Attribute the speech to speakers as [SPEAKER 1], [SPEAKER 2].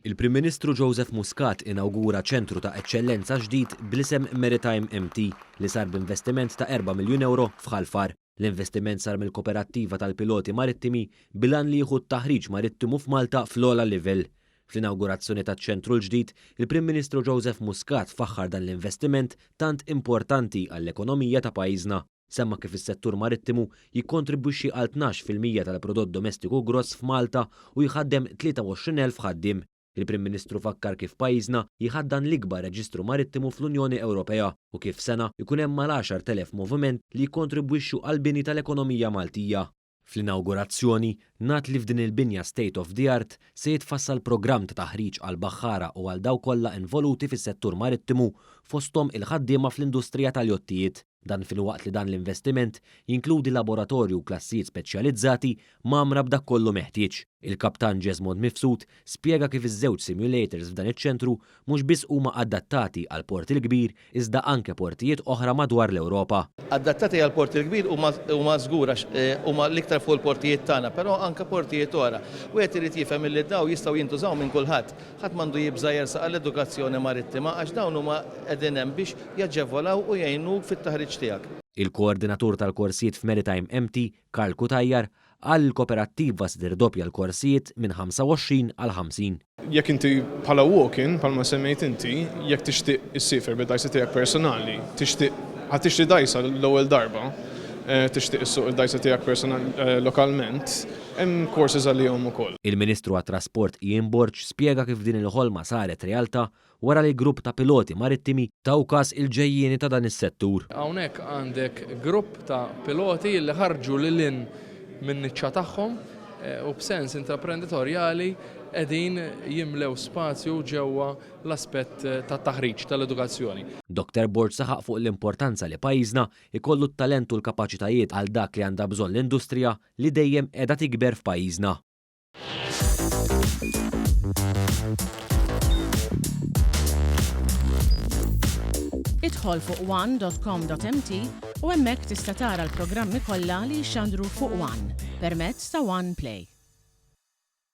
[SPEAKER 1] Il-Prim Ministru Joseph Muscat inawgura ċentru ta' eċċellenza ġdid bl-isem Maritime MT li sar b'investiment ta' 4 miljun euro f'Ħalfar. L-investiment sar mill-Koperattiva tal-Piloti Marittimi bilan li jieħu t-taħriġ marittimu f'Malta fl-ogħla livell. Fl-inawgurazzjoni taċ-ċentru l-ġdid, il-Prim Ministru Joseph Muscat faħħar dan l-investiment tant importanti għall-ekonomija ta' pajjiżna. Semma kif is-settur marittimu jikkontribwixxi għal 12% tal-prodott domestiku gross f'Malta u jħaddem 23,000 ħaddiem. Il-Prim Ministru fakkar kif pajjiżna jħaddan l-ikbar reġistru marittimu fl-Unjoni Ewropea u kif sena jkun hemm mal-10,000 moviment li jikkontribwixxu għall bini tal-ekonomija Maltija. Fl-inawgurazzjoni ngħad li f'din il-binja state of the art se jitfassal programm ta' taħriġ għal baħħara u għal dawk kollha involuti fis-settur marittimu fosthom il-ħaddiema fl-industrija tal-jottijiet. Dan fil-waqt li dan l-investiment jinkludi laboratorju u klassijiet speċjalizzati mamra b'dak kollu meħtieġ. Il-Kaptan Jesmond Mifsud spjega kif iż-żewġ simulators f'dan iċ-ċentru mhux biss huma adattati għal port il-kbir iżda anke portijiet oħra madwar l-Ewropa.
[SPEAKER 2] Adattati għal port il-kbir huma żgura huma l-iktar fuq il-portijiet tagħna, però anke portijiet oħra. Wieħed irid jifhem li daw jistgħu jintużaw minn kulħadd. Ħadd m'għandu jibża jersaq għall-edukazzjoni marittima għax dawn huma qegħdin hemm biex jaġġevolaw u jgħinu fit-taħriġ tiegħek.
[SPEAKER 1] Il-koordinatur tal-korsijiet f'Maritime MT, Karl Kutajjar, għal l-Koperattiva se tirdoppja l-korsijiet minn 25 għal 50.
[SPEAKER 3] Jekk inti bħala walk-in, bħalma semmejt inti, jekk tixtieq issifer bid-dajsa tiegħek personali, tixtieq dajsa l-ewwel darba, tixtieq issuq id-dajsa tiegħek personali lokalment, hemm courses għalihom ukoll.
[SPEAKER 1] Il-Ministru għat-Trasport Ian Borg spjega kif din il-ħolma saret realtà wara li grupp ta' piloti marittimi taw każ il-ġejjieni ta' dan is-settur.
[SPEAKER 4] Hawnhekk għandek grupp ta' piloti li ħarġu lil minn niċċa tagħhom u b'sens intraprenditorjali qegħdin jimlew spazju ġewwa l-aspett tat-taħriġ tal-edukazzjoni.
[SPEAKER 1] Dr. Borg saħaq fuq l-importanza li pajjiżna ikollu t-talent u l-kapaċitajiet għal dak li għandha bżonn l-industrija li dejjem qiegħda tikber f'pajjiżna.
[SPEAKER 5] Idħol fuq one.com.mt u hemmhekk tista' tara l-programmi kollha li jxandru fuq One permezz ta' One Play.